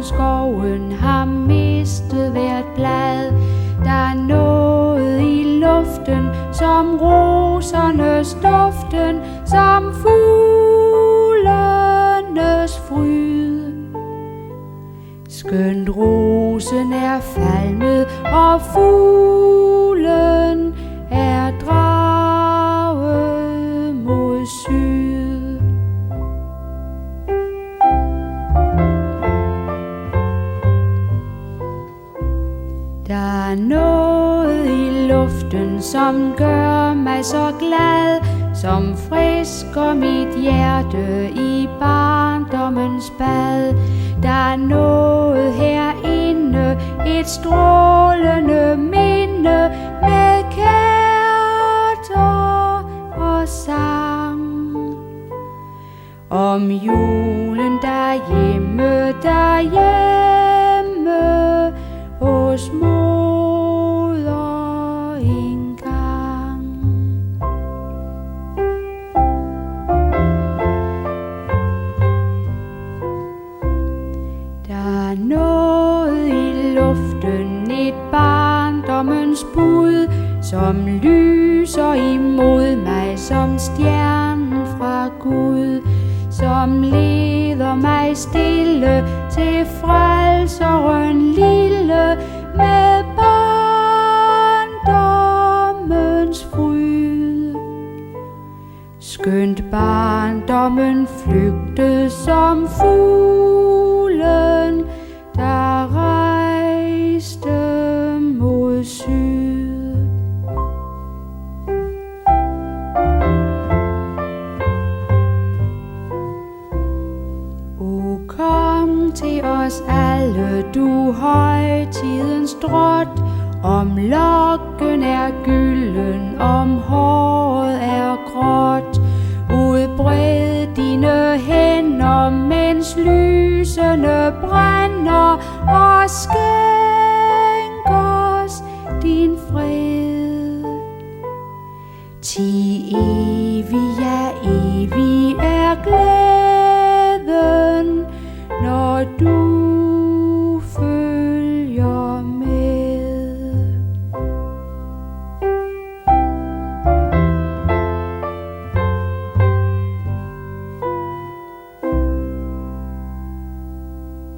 skoven har mistet hvert blad. Der er noget i luften, som rosernes duften, som fuglenes fryd. Skønt rosen er falmet, og fuglen er draget mod syd. Der er noget i luften, som gør mig så glad, som frisker mit hjerte i barndommens bad. Der er noget herinde, et strålende minde med kærter og sang. Om julen derhjemme hos moder engang. Der er noget i luften, et barndommens bud, som lyser imod mig som stjernen fra Gud, som leder mig stille til frelseren lille med barndommens fryd. Skønt barndommen flygtede som fuglen, der rejste mod syd. Kom til os alle, du højtidens drot. Om lokken er gylden, om håret er gråt. Udbred dine hænder, mens lysene brænder og